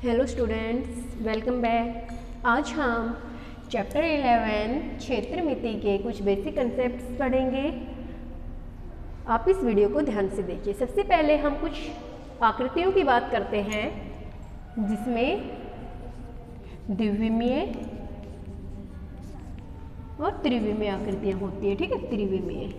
Hello students, welcome back. आज हम chapter 11 क्षेत्रमिति के कुछ बेसिक कंसेप्ट्स पढ़ेंगे। आप इस वीडियो को ध्यान से देखिए। सबसे पहले हम कुछ आकृतियों की बात करते हैं जिसमें द्विविमीय और त्रिविमीय आकृतियाँ होती है। ठीक है, त्रिविमीय।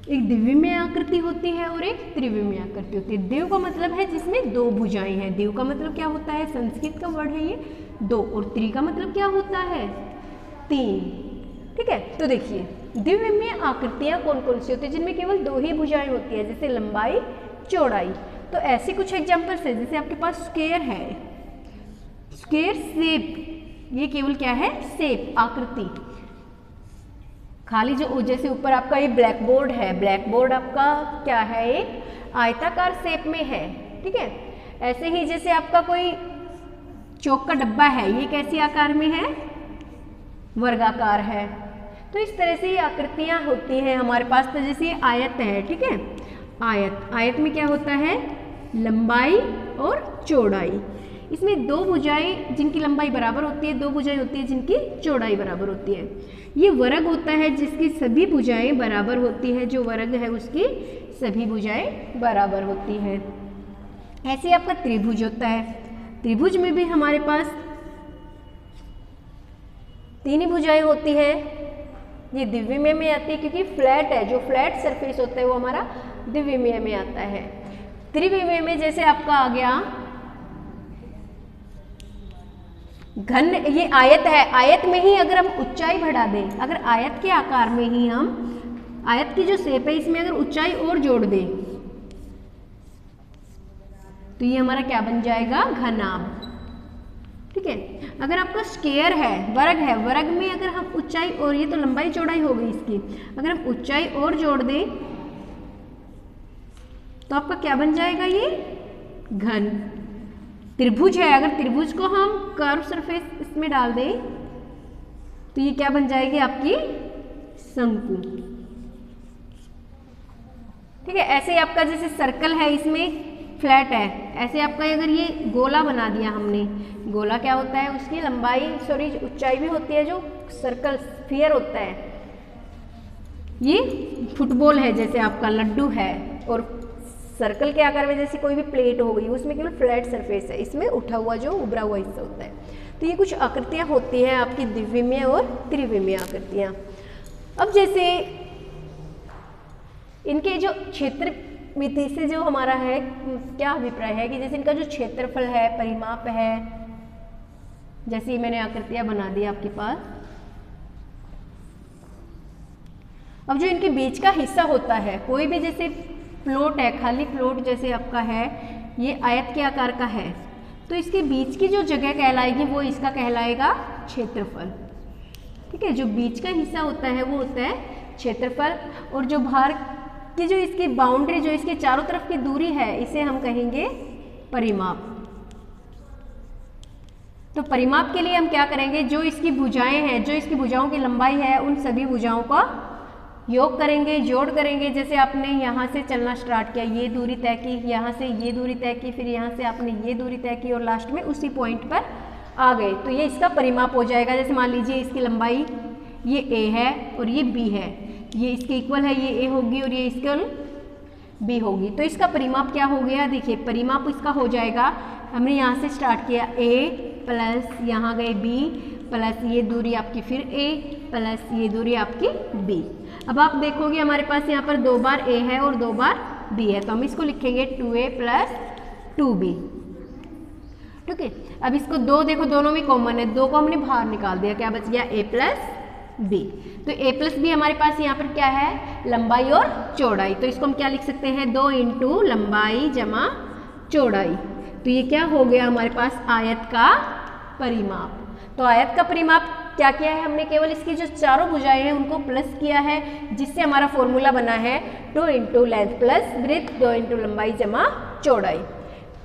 एक द्विविमीय आकृति होती है और एक त्रिविमीय आकृति होती है। द्विव का मतलब है जिसमें दो भुजाएं हैं। द्विव का मतलब क्या होता है? संस्कृत का वर्ड है ये, दो। और त्रि का मतलब क्या होता है? तीन। ठीक है, तो देखिए द्विविमीय आकृतियां कौन कौन सी होती है जिनमें केवल दो ही भुजाएं होती है, जैसे लंबाई चौड़ाई। तो ऐसे कुछ एग्जाम्पल्स है, जैसे आपके पास स्क्वायर है, स्क्वायर शेप, ये केवल क्या है? शेप, आकृति। खाली जो जैसे ऊपर आपका ये ब्लैक बोर्ड है, ब्लैक बोर्ड आपका क्या है? एक आयताकार शेप में है। ठीक है, ऐसे ही जैसे आपका कोई चौक का डब्बा है, ये कैसी आकार में है? वर्गाकार है। तो इस तरह से ये आकृतियां होती हैं हमारे पास। तो जैसे ये आयत है, ठीक है, आयत में क्या होता है? लंबाई और चौड़ाई। इसमें दो भुजाएं जिनकी लंबाई बराबर होती है, दो भुजाएं होती है जिनकी चौड़ाई बराबर होती है। ये वर्ग होता है जिसकी सभी भुजाएं बराबर होती है, जो वर्ग है उसकी सभी भुजाएं बराबर होती है। ऐसे आपका त्रिभुज होता है। त्रिभुज में भी हमारे पास तीन ही भुजाएं होती हैं। ये द्विविमीय में आती है क्योंकि फ्लैट है, जो फ्लैट सरफेस होता है वो हमारा द्विविमीय में आता है। त्रिविमीय में जैसे आपका आ गया घन, ये आयत है, आयत में ही अगर हम ऊंचाई बढ़ा दें, अगर आयत के आकार में ही हम आयत की जो शेप है इसमें अगर ऊंचाई और जोड़ दें तो ये हमारा क्या बन जाएगा? घनाभ। ठीक है, अगर आपका स्क्वायर है, वर्ग है, वर्ग में अगर हम ऊंचाई और, ये तो लंबाई चौड़ाई हो गई इसकी, अगर हम ऊंचाई और जोड़ दें तो आपका क्या बन जाएगा? ये घन। त्रिभुज है, अगर त्रिभुज को हम कर्व सरफेस इसमें डाल दें तो ये क्या बन जाएगी? आपकी शंकु। ठीक है, ऐसे आपका जैसे सर्कल है, इसमें फ्लैट है, ऐसे आपका अगर ये गोला बना दिया हमने, गोला क्या होता है? उसकी लंबाई ऊंचाई भी होती है, जो सर्कल स्फीयर होता है। ये फुटबॉल है, जैसे आपका लड्डू है, और सर्कल के आकार में जैसे कोई भी प्लेट हो गई, उसमें केवल फ्लैट सरफेस है, इसमें उठा हुआ जो उभरा हुआ हिस्सा होता है। तो ये कुछ आकृतियां होती हैं आपकी द्विविमीय और त्रिविमीय आकृतियां। अब जैसे इनके जो क्षेत्रमिति से जो हमारा है क्या अभिप्राय है कि जैसे इनका जो क्षेत्रफल है, परिमाप है, जैसे मैंने आकृतियां बना दी आपके पास। अब जो इनके बीच का हिस्सा होता है, कोई भी जैसे प्लॉट है, खाली प्लॉट जैसे आपका है, ये आयत के आकार का है, तो इसके बीच की जो जगह कहलाएगी वो इसका कहलाएगा क्षेत्रफल। ठीक है, जो बीच का हिस्सा होता है वो होता है क्षेत्रफल, और जो बाहर की जो इसकी बाउंड्री, जो इसके चारों तरफ की दूरी है, इसे हम कहेंगे परिमाप। तो परिमाप के लिए हम क्या करेंगे? जो इसकी भुजाएं हैं, जो इसकी भुजाओं की लंबाई है, उन सभी भुजाओं का योग करेंगे, जोड़ करेंगे। जैसे आपने यहाँ से चलना स्टार्ट किया, ये दूरी तय की, यहाँ से ये दूरी तय की, फिर यहाँ से आपने ये दूरी तय की, और लास्ट में उसी पॉइंट पर आ गए, तो ये इसका परिमाप हो जाएगा। जैसे मान लीजिए इसकी लंबाई ये a है और ये b है, ये इसके इक्वल है, ये a होगी और ये इक्वल b होगी, तो इसका परिमाप क्या हो गया? देखिए परिमाप इसका हो जाएगा, हमने यहाँ से स्टार्ट किया a प्लस यहाँ गए b प्लस ये दूरी आपकी फिर a प्लस ये दूरी आपकी b। अब आप देखोगे हमारे पास यहाँ पर दो बार a है और दो बार b है, तो हम इसको लिखेंगे 2a प्लस 2b। ठीक है, अब इसको दो देखो, दोनों में कॉमन है, दो को हमने बाहर निकाल दिया, क्या बच गया? a plus b। तो a प्लस b हमारे पास यहाँ पर क्या है? लंबाई और चौड़ाई। तो इसको हम क्या लिख सकते हैं? 2 इंटू लंबाई जमा चौड़ाई। तो ये क्या हो गया हमारे पास? आयत का परिमाप। तो आयत का परिमाप क्या किया है हमने? केवल इसकी जो चारों भुजाएं हैं उनको प्लस किया है, जिससे हमारा फॉर्मूला बना है 2 into length plus breadth, 2 into लंबाई जमा चौड़ाई।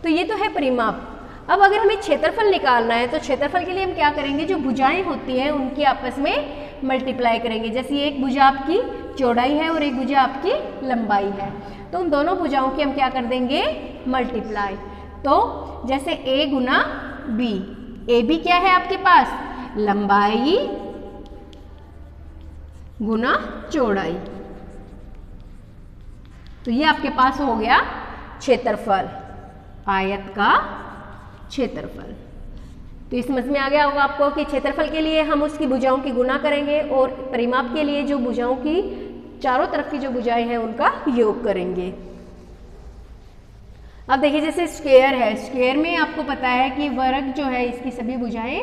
तो ये तो है परिमाप। अब अगर हमें क्षेत्रफल निकालना है तो क्षेत्रफल के लिए हम क्या करेंगे, जो भुजाएं होती हैं उनकी आपस में मल्टीप्लाई करेंगे। जैसे एक भुजा आपकी चौड़ाई है और एक भुजा आपकी लंबाई है, तो उन दोनों भुजाओं की हम क्या कर देंगे, मल्टीप्लाई। तो जैसे a गुना b, ए बी क्या है आपके पास, लंबाई गुना चौड़ाई, तो ये आपके पास हो गया क्षेत्रफल, आयत का क्षेत्रफल। तो इस समझ में आ गया होगा आपको कि क्षेत्रफल के लिए हम उसकी भुजाओं की गुना करेंगे और परिमाप के लिए जो भुजाओं की चारों तरफ की जो भुजाएं हैं उनका योग करेंगे। अब देखिए जैसे स्क्वायर है, स्क्वायर में आपको पता है कि वर्ग जो है इसकी सभी भुजाएं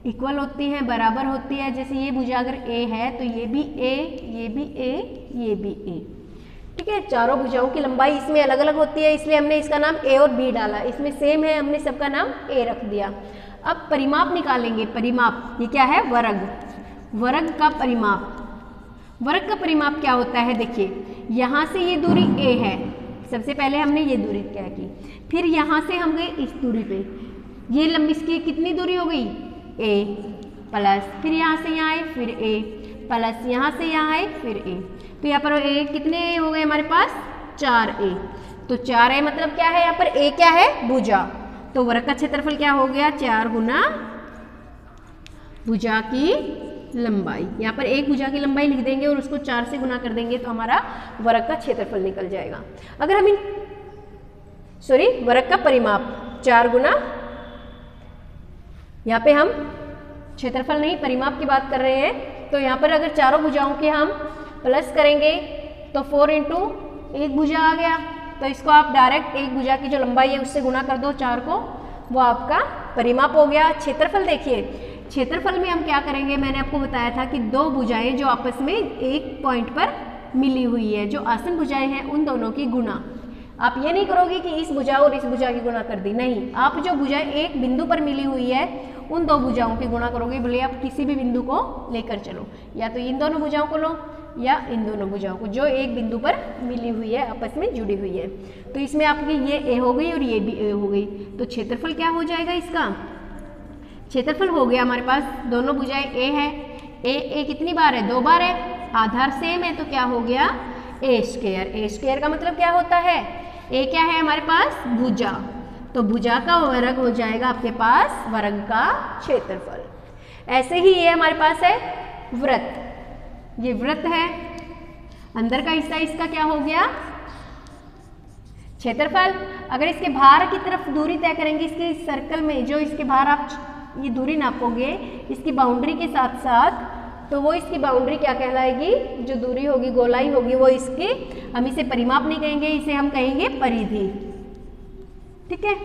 इक्वल होती हैं, बराबर होती है। जैसे ये भुजा अगर a है तो ये भी a, ये भी a, ये भी a, ठीक है। चारों भुजाओं की लंबाई इसमें अलग अलग होती है, इसलिए हमने इसका नाम a और b डाला। इसमें सेम है, हमने सबका नाम a रख दिया। अब परिमाप निकालेंगे, परिमाप ये क्या है, वर्ग, वर्ग का परिमाप। वर्ग का परिमाप क्या होता है, देखिए यहाँ से ये दूरी a है, सबसे पहले हमने ये दूरी क्या की, फिर यहाँ से हम गए इस दूरी पे, ये लंबी इसकी कितनी दूरी हो गई a प्लस, फिर यहाँ से यहाँ आए फिर a प्लस, यहाँ से यहाँ आए फिर a, तो यहाँ पर a कितने हो गए हमारे पास 4a। तो 4a मतलब क्या है, यहाँ पर a क्या है, भुजा, तो वर्ग का क्षेत्रफल क्या हो गया 4 गुना भुजा की लंबाई। यहाँ पर एक भुजा की लंबाई लिख देंगे और उसको 4 से गुना कर देंगे तो हमारा वर्ग का क्षेत्रफल निकल जाएगा। अगर हम वर्ग का परिमाप 4 गुना, यहाँ पे हम क्षेत्रफल नहीं परिमाप की बात कर रहे हैं, तो यहाँ पर अगर चारों भुजाओं के हम प्लस करेंगे तो 4 इंटू एक भुजा आ गया, तो इसको आप डायरेक्ट एक भुजा की जो लंबाई है उससे गुना कर दो 4 को, वो आपका परिमाप हो गया। क्षेत्रफल देखिए, क्षेत्रफल में हम क्या करेंगे, मैंने आपको बताया था कि दो भुजाएं जो आपस में एक पॉइंट पर मिली हुई है, जो आसन भुजाएं हैं उन दोनों की गुना। आप ये नहीं करोगे कि इस भुजा और इस भुजा की गुना कर दी, नहीं, आप जो भुजाएं एक बिंदु पर मिली हुई है उन दो भुजाओं की गुणा करोगे। भले आप किसी भी बिंदु को लेकर चलो, या तो इन दोनों भुजाओं को लो या इन दोनों भुजाओं को, जो एक बिंदु पर मिली हुई है, आपस में जुड़ी हुई है। तो इसमें आपकी ये a हो गई और ये भी a हो गई, तो क्षेत्रफल क्या हो जाएगा, इसका क्षेत्रफल हो गया हमारे पास, दोनों भुजाएं a है, a कितनी बार है, 2 बार है, आधार सेम है, तो क्या हो गया a स्क्वायर। a स्क्वायर का मतलब क्या होता है, a क्या है हमारे पास, भुजा, तो भुजा का वर्ग हो जाएगा आपके पास वर्ग का क्षेत्रफल। ऐसे ही ये हमारे पास है वृत्त, ये वृत्त है, अंदर का हिस्सा इसका क्या हो गया क्षेत्रफल। अगर इसके बाहर की तरफ दूरी तय करेंगे, इसके सर्कल में जो इसके बाहर आप ये दूरी नापोगे इसकी बाउंड्री के साथ साथ, तो वो इसकी बाउंड्री क्या कहलाएगी, जो दूरी होगी गोलाई होगी वो इसकी, हम इसे परिमाप नहीं कहेंगे, इसे हम कहेंगे परिधि, ठीक है।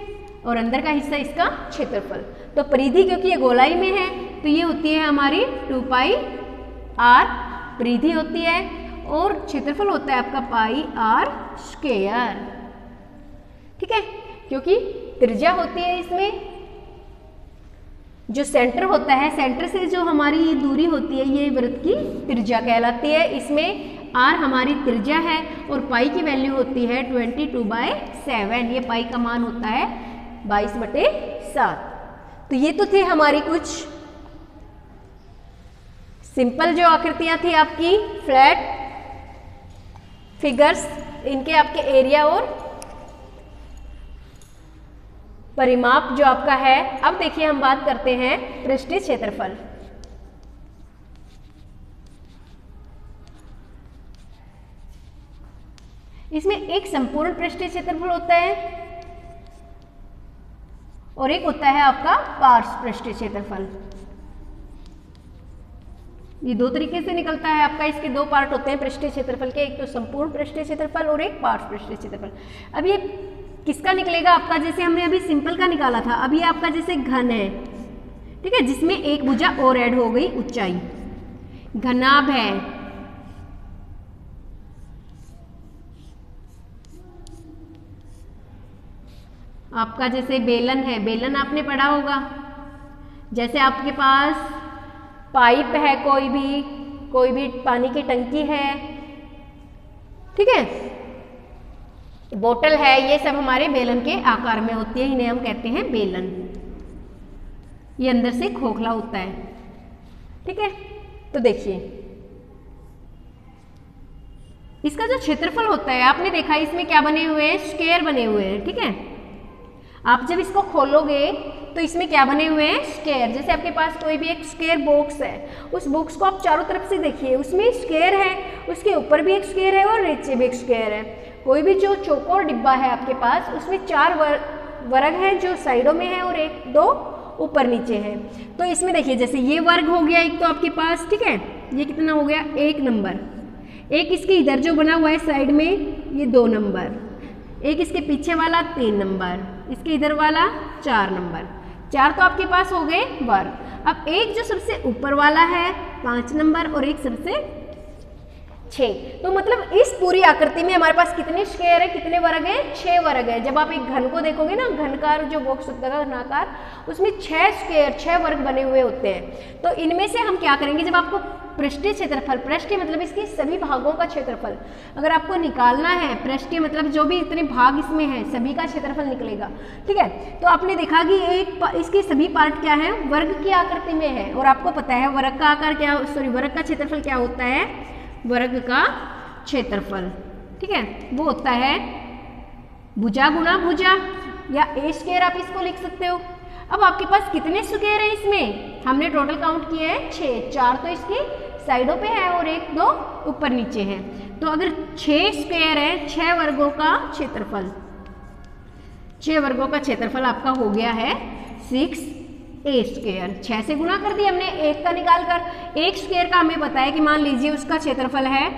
और अंदर का हिस्सा इसका क्षेत्रफल। तो परिधि क्योंकि ये गोलाई में है तो ये होती है हमारी 2 पाई r परिधि होती है, और क्षेत्रफल होता है आपका पाई r स्क्वायर, ठीक है। क्योंकि त्रिज्या होती है इसमें, जो सेंटर होता है, सेंटर से जो हमारी ये दूरी होती है ये वृत्त की त्रिज्या कहलाती है। इसमें r हमारी त्रिज्या है और पाई की वैल्यू होती है 22/7, ये पाई का मान होता है 22/7। तो ये तो थे हमारी कुछ सिंपल जो आकृतियां थी आपकी फ्लैट फिगर्स, इनके आपके एरिया और परिमाप जो आपका है। अब देखिए हम बात करते हैं पृष्ठीय क्षेत्रफल। इसमें एक संपूर्ण पृष्ठीय क्षेत्रफल होता है और एक होता है आपका पार्श्व पृष्ठीय क्षेत्रफल। ये दो तरीके से निकलता है आपका, इसके 2 पार्ट होते हैं पृष्ठीय क्षेत्रफल के, एक तो संपूर्ण पृष्ठीय क्षेत्रफल और एक पार्श्व पृष्ठीय क्षेत्रफल। अब ये किसका निकलेगा आपका, जैसे हमने अभी सिंपल का निकाला था, अब ये आपका जैसे घन है, ठीक है, जिसमें एक भुजा और ऐड हो गई, ऊंचाई, घनाभ है, आपका जैसे बेलन है, बेलन आपने पढ़ा होगा, जैसे आपके पास पाइप है, कोई भी पानी की टंकी है, ठीक है, बोतल है, ये सब हमारे बेलन के आकार में होती है, इन्हें हम कहते हैं बेलन। ये अंदर से खोखला होता है, ठीक है। तो देखिए इसका जो क्षेत्रफल होता है, आपने देखा इसमें क्या बने हुए हैं, स्क्वायर बने हुए हैं, ठीक है। आप जब इसको खोलोगे तो इसमें क्या बने हुए हैं, स्क्वायर। जैसे आपके पास कोई भी एक स्क्वायर बॉक्स है, उस बॉक्स को आप चारों तरफ से देखिए, उसमें स्क्वायर है, उसके ऊपर भी एक स्क्वायर है और नीचे भी एक स्क्वायर है। कोई भी जो चौकोर डिब्बा है आपके पास, उसमें 4 वर्ग हैं जो साइडों में है और 1-2 ऊपर नीचे है। तो इसमें देखिए जैसे ये वर्ग हो गया एक तो आपके पास, ठीक है, ये कितना हो गया 1 नंबर, एक इसके इधर जो बना हुआ है साइड में ये 2 नंबर, एक इसके पीछे वाला 3 नंबर, इसके इधर वाला 4 नंबर, 4 तो आपके पास हो गए वर्ग। अब एक जो सबसे ऊपर वाला है 5 नंबर और एक सबसे 6। तो मतलब इस पूरी आकृति में हमारे पास कितने स्क्वायर है, कितने वर्ग है, 6 वर्ग है। जब आप एक घन को देखोगे ना, घनकार जो बॉक्स होता है घनाकार, उसमें 6 स्क्वायर 6 वर्ग बने हुए होते हैं। तो इनमें से हम क्या करेंगे, जब आपको पृष्ठीय क्षेत्रफल, पृष्ठीय मतलब इसके सभी भागों का क्षेत्रफल अगर आपको निकालना है, पृष्ठीय मतलब जो भी इतने भाग इसमें हैं सभी का क्षेत्रफल निकलेगा, ठीक है। तो आपने देखा कि इसके सभी पार्ट क्या है, वर्ग की आकृति में है। और आपको पता है वर्ग का आकार क्या, वर्ग का क्षेत्रफल क्या होता है, वर्ग का क्षेत्रफल, ठीक है, वो होता है भुजा गुणा भुजा, या ए स्क्वायर आप इसको लिख सकते हो। अब आपके पास कितने स्क्वायर है इसमें, हमने टोटल काउंट किए हैं 6, 4 तो इसकी साइडों पे है और 1-2 ऊपर नीचे है। तो अगर 6 स्क्वायर है, 6 वर्गों का क्षेत्रफल, 6 वर्गों का क्षेत्रफल आपका हो गया है 6a स्क्वायर। 6 से गुणा कर दिया हमने 1 का निकाल कर। 1 स्क्वायर का हमें बताया कि मान लीजिए उसका क्षेत्रफल है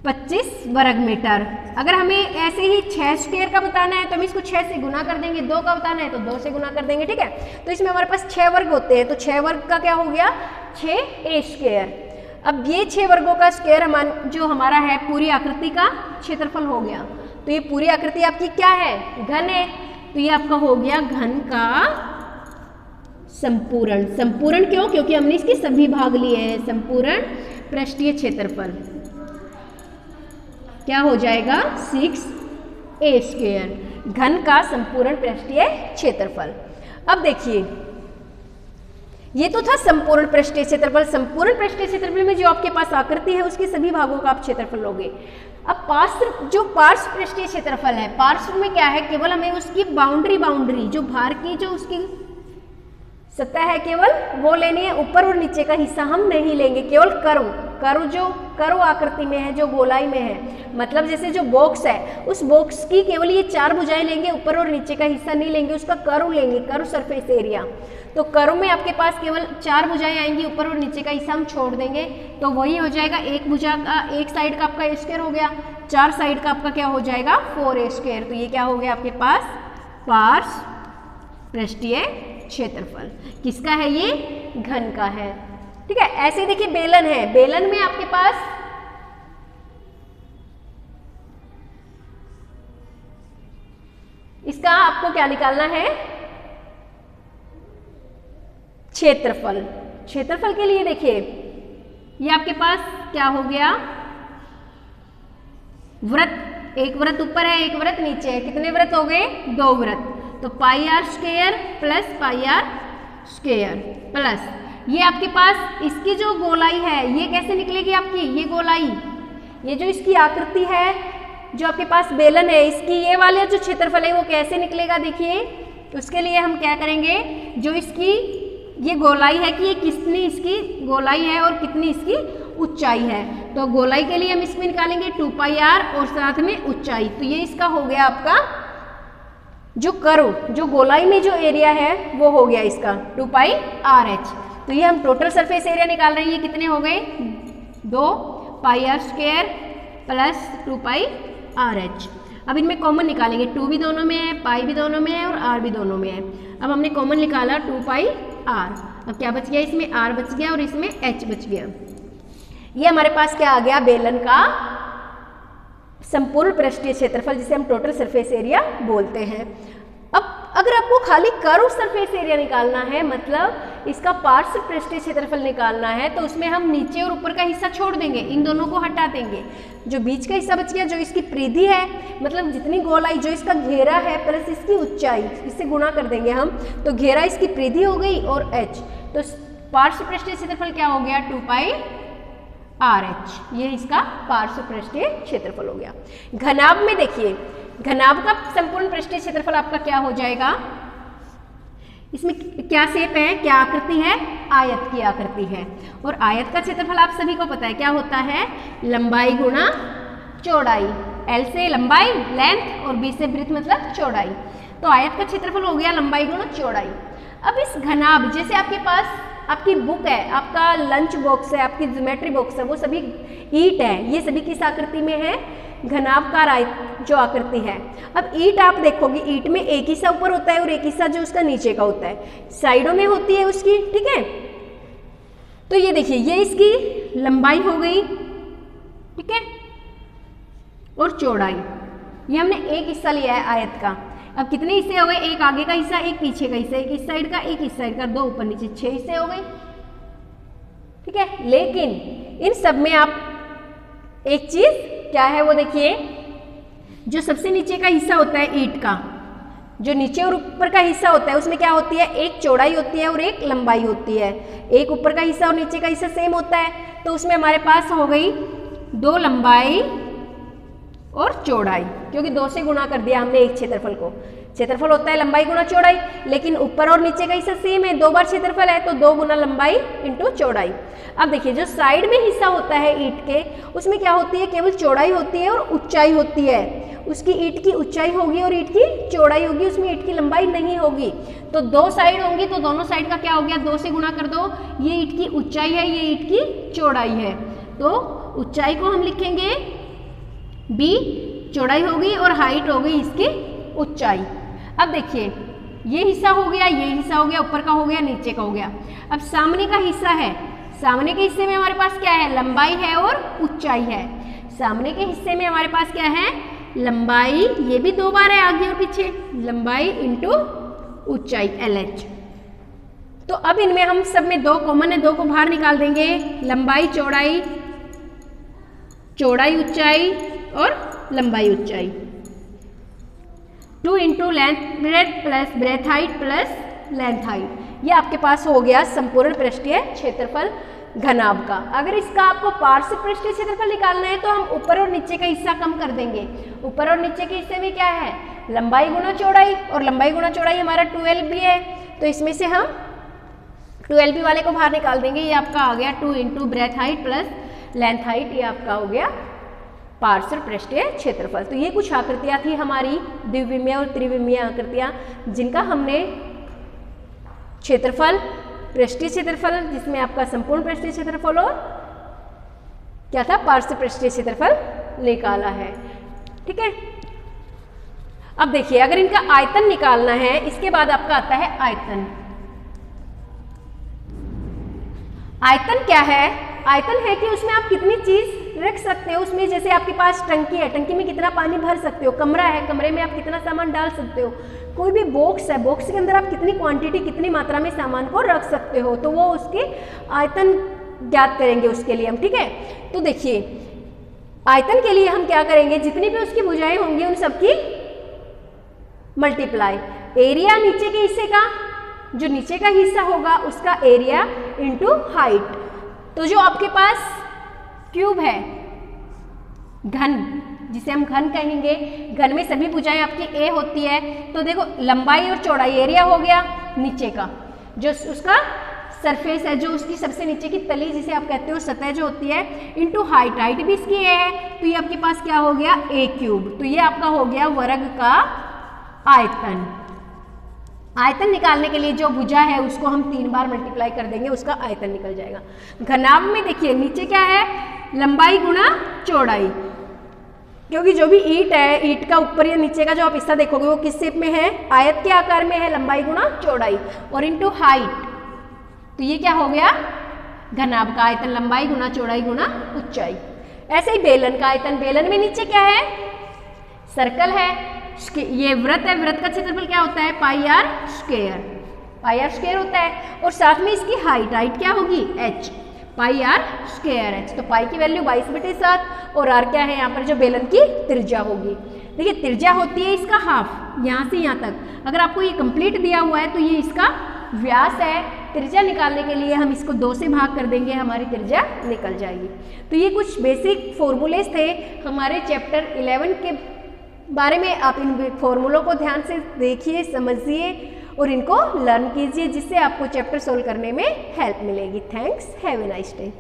25 वर्ग मीटर। अगर हमें ऐसे ही 6 स्क्वायर का बताना है तो हम इसको 6 से गुना कर देंगे, 2 का बताना है तो 2 से गुना कर देंगे, ठीक है। तो इसमें हमारे पास 6 वर्ग होते हैं, तो 6 वर्ग का क्या हो गया 6a स्क्वायर। अब ये 6 वर्गों का स्क्वायर जो हमारा है पूरी आकृति का क्षेत्रफल हो गया। तो ये पूरी आकृति आपकी क्या है, घन है, तो ये आपका हो गया घन का संपूर्ण। संपूर्ण क्यों, क्योंकि हमने इसके सभी भाग लिए हैं। संपूर्ण पृष्ठीय क्षेत्रफल क्या हो जाएगा 6a स्क्वायर, घन का संपूर्ण पृष्ठीय क्षेत्रफल। अब देखिए ये तो था संपूर्ण पृष्ठीय क्षेत्रफल। संपूर्ण पृष्ठीय क्षेत्रफल में जो आपके पास आकृति है उसके सभी भागों का आप क्षेत्रफल लोगे। अब पार्श्व पृष्ठीय क्षेत्रफल है, पार्श्व में क्या है, केवल हमें उसकी बाउंड्री जो भार की जो उसकी सतह है केवल वो लेनी है, ऊपर और नीचे का हिस्सा हम नहीं लेंगे, केवल कर्व जो कर्व आकृति में है, जो गोलाई में है, मतलब जैसे जो बॉक्स है उस बॉक्स की केवल ये 4 भुजाएं लेंगे, ऊपर और नीचे का हिस्सा नहीं लेंगे, उसका कर्व लेंगे, कर्व सरफेस एरिया। तो कर्व में आपके पास केवल 4 भुजाएं आएंगी, ऊपर और नीचे का हिस्सा हम छोड़ देंगे, तो वही हो जाएगा एक भुजा का, एक साइड का आपका स्क्वायर हो गया, 4 साइड का आपका क्या हो जाएगा 4a स्क्वायर। तो ये क्या हो गया आपके पास पार्श्व पृष्ठीय क्षेत्रफल। किसका है, ये घन का है, ठीक है। ऐसे देखिए बेलन है, बेलन में आपके पास इसका आपको क्या निकालना है, क्षेत्रफल। क्षेत्रफल के लिए देखिए ये आपके पास क्या हो गया, वृत्त, एक वृत्त ऊपर है एक वृत्त नीचे है, कितने वृत्त हो गए 2 वृत्त। तो pi are square plus pi are square plus ये आपके पास इसकी जो गोलाई है ये कैसे निकलेगी आपकी, ये गोलाई, ये जो इसकी आकृति है जो आपके पास बेलन है इसकी ये वाले जो क्षेत्रफल है वो कैसे निकलेगा, देखिए। तो उसके लिए हम क्या करेंगे, जो इसकी ये गोलाई है कि ये कितनी इसकी गोलाई है और कितनी इसकी ऊंचाई है, तो गोलाई के लिए हम इसमें निकालेंगे 2 पाई आर और साथ में ऊंचाई। तो ये इसका हो गया आपका जो कर्व, जो गोलाई में जो एरिया है वो हो गया इसका 2 पाई आर एच। तो ये हम टोटल सरफेस एरिया निकाल रहे हैं, ये कितने हो गए 2 pi are square plus 2 pi r h. अब इनमें कॉमन निकालेंगे, 2 भी दोनों में है, पाई भी दोनों में है और आर भी दोनों में है। अब हमने कॉमन निकाला 2 पाई आर, अब क्या बच गया, इसमें आर बच गया और इसमें एच बच गया। ये हमारे पास क्या आ गया, बेलन का संपूर्ण पृष्ठीय क्षेत्रफल, जिसे हम टोटल सरफेस एरिया बोलते हैं। अब अगर आपको खाली कर्व सरफेस एरिया निकालना है, मतलब इसका पार्श्व पृष्ठीय क्षेत्रफल निकालना है, तो उसमें हम नीचे और ऊपर का हिस्सा छोड़ देंगे, इन दोनों को हटा देंगे। जो बीच का हिस्सा बच गया, जो इसकी परिधि है, मतलब जितनी गोलाई, जो इसका घेरा है प्लस इसकी ऊंचाई, इससे गुणा कर देंगे हम, तो घेरा इसकी परिधि हो गई और h, तो पार्श्व पृष्ठीय क्षेत्रफल क्या हो गया 2πRh, ये इसका पार्श्व पृष्ठीय क्षेत्रफल हो गया। घनाभ में देखिए, घनाभ का संपूर्ण पृष्ठीय क्षेत्रफल आपका क्या हो जाएगा, इसमें क्या शेप है, क्या आकृति है, आयत की आकृति है, और आयत का क्षेत्रफल आप सभी को पता है क्या होता है, लंबाई गुणा चौड़ाई, L से लंबाई लेंथ और B से ब्रीथ मतलब चौड़ाई, तो आयत का क्षेत्रफल हो गया लंबाई गुणा चौड़ाई। अब इस घनाभ, जैसे आपके पास आपकी बुक है, आपका लंच बॉक्स है, आपकी ज्योमेट्री बॉक्स है, वो सभी ईंट है, ये सभी किस आकृति में है, घनाभकार आयत जो आकृति है। अब ईंट आप देखोगे, ईंट में एक हिस्सा ऊपर होता है और एक हिस्सा जो उसका नीचे का होता है, साइडों में होती है उसकी, ठीक है। तो ये देखिए, ये इसकी लंबाई हो गई, ठीक है, और चौड़ाई, ये हमने एक हिस्सा लिया है आयत का। अब कितने हिस्से हो गए, एक आगे का हिस्सा, एक पीछे का हिस्सा, एक इस साइड का, एक इस साइड का, दो ऊपर नीचे, 6 हिस्से हो गए, ठीक है। लेकिन इन सब में आप एक चीज क्या है वो देखिए, जो सबसे नीचे का हिस्सा होता है ईंट का, जो नीचे और ऊपर का हिस्सा होता है, उसमें क्या होती है, एक चौड़ाई होती है और एक लंबाई होती है। एक ऊपर का हिस्सा और नीचे का हिस्सा सेम होता है, तो उसमें हमारे पास हो गई 2 लंबाई और चौड़ाई, क्योंकि 2 से गुणा कर दिया हमने एक क्षेत्रफल को। क्षेत्रफल होता है लंबाई गुणा चौड़ाई, लेकिन ऊपर और नीचे का हिस्सा सेम है, 2 बार क्षेत्रफल है, तो 2 गुना लंबाई इंटू चौड़ाई। अब देखिए, जो साइड में हिस्सा होता है ईंट के, उसमें क्या होती है, केवल चौड़ाई होती है और ऊंचाई होती है, उसकी ईंट की ऊंचाई होगी और ईंट की चौड़ाई होगी, उसमें ईंट की लंबाई नहीं होगी। तो 2 साइड होंगी, तो दोनों साइड का क्या हो गया, 2 से गुणा कर दो, ये ईंट की ऊंचाई है, ये ईंट की चौड़ाई है, तो ऊंचाई को हम लिखेंगे b, चौड़ाई होगी और हाइट हो गई इसकी ऊंचाई। अब देखिए, ये हिस्सा हो गया, ये हिस्सा हो गया, ऊपर का हो गया, नीचे का हो गया। अब सामने का हिस्सा है, सामने के हिस्से में हमारे पास क्या है, लंबाई है और ऊंचाई है। सामने के हिस्से में हमारे पास क्या है, लंबाई, ये भी 2 बार है आगे और पीछे, लंबाई इंटू ऊंचाई LH। तो अब इनमें हम सब में 2 कॉमन है, 2 को बाहर निकाल देंगे, लंबाई चौड़ाई, चौड़ाई ऊंचाई और लंबाई ऊंचाई, 2 into length breadth plus breadth height plus length height, ये आपके पास हो गया संपूर्ण पृष्ठीय क्षेत्रफल घनाभ का। अगर इसका आपको पार्श्व पृष्ठीय क्षेत्रफल निकालना है, तो हम ऊपर और नीचे का हिस्सा कम कर देंगे। ऊपर और नीचे के हिस्से में क्या है, लंबाई गुना चौड़ाई, और लंबाई गुना चौड़ाई हमारा 12b है, तो इसमें से हम 12b वाले को बाहर निकाल देंगे, ये आपका आ गया 2 into breadth height plus length height, ये आपका हो गया पार्श्व पृष्ठीय क्षेत्रफल। तो ये कुछ आकृतियां थी हमारी द्विविमीय और त्रिविमीय आकृतियां, जिनका हमने क्षेत्रफल, पृष्ठीय क्षेत्रफल, जिसमें आपका संपूर्ण पृष्ठीय क्षेत्रफल और क्या था, पार्श्व पृष्ठीय क्षेत्रफल निकाला है, ठीक है। अब देखिए, अगर इनका आयतन निकालना है, इसके बाद आपका आता है आयतन। आयतन क्या है, आयतन है कि उसमें आप कितनी चीज रख सकते हो। उसमें जैसे आपके पास टंकी है, टंकी में कितना पानी भर सकते हो, कमरा है, कमरे में आप कितना सामान डाल सकते हो, कोई भी बॉक्स है, बॉक्स के अंदर आप कितनी क्वांटिटी, कितनी मात्रा में सामान को रख सकते हो, तो वो उसके आयतन ज्ञात करेंगे उसके लिए हम, ठीक है। तो देखिए, आयतन के लिए हम क्या करेंगे, जितनी भी उसकी भुजाएं होंगी उन सबकी मल्टीप्लाई, एरिया नीचे के हिस्से का, जो नीचे का हिस्सा होगा उसका एरिया इंटू हाइट। तो जो आपके पास क्यूब है, घन, जिसे हम घन कहेंगे, घन में सभी भुजाएं आपकी ए होती है, तो देखो लंबाई और चौड़ाई, एरिया हो गया नीचे का, जो उसका सरफेस है, जो उसकी सबसे नीचे की तली जिसे आप कहते हो सतह जो होती है, इंटू हाइट, हाइट भी इसकी ए है, तो ये आपके पास क्या हो गया, ए क्यूब। तो ये आपका हो गया वर्ग का आयतन। आयतन निकालने के लिए जो भुजा है उसको हम 3 बार मल्टीप्लाई कर देंगे, उसका आयतन निकल जाएगा। घनाभ में देखिए, नीचे क्या है, लंबाई गुणा चौड़ाई, क्योंकि जो भी ईंट है, ईंट का ऊपर या नीचे का जो आप हिस्सा देखोगे वो किस शेप में है, आयत के आकार में है, लंबाई गुणा चौड़ाई, और इंटू हाइट, तो ये क्या हो गया, घनाभ का आयतन, लंबाई गुणा चौड़ाई गुणा ऊंचाई। ऐसे ही बेलन का आयतन, बेलन में नीचे क्या है, सर्कल है, ये वृत्त है, वृत्त का क्षेत्रफल क्या होता है, pi are square, pi are square होता है। और साथ में इसकी हाइट क्या होगी, h, pi are square h। तो पाई की वैल्यू 22/7 और r क्या है यहाँ पर, जो बेलन की त्रिज्या होगी। देखिए त्रिज्या होती है इसका हाफ, यहाँ से यहाँ तक। अगर आपको ये कंप्लीट दिया हुआ है तो ये इसका व्यास है। त्रिज्या निकालने के लिए हम इसको 2 से भाग कर देंगे, हमारी त्रिज्या निकल जाएगी। तो ये कुछ बेसिक फॉर्मूलेस थे हमारे चैप्टर 11 के बारे में। आप इन फॉर्मूलों को ध्यान से देखिए, समझिए और इनको लर्न कीजिए, जिससे आपको चैप्टर सोल्व करने में हेल्प मिलेगी। Thanks, have a nice day.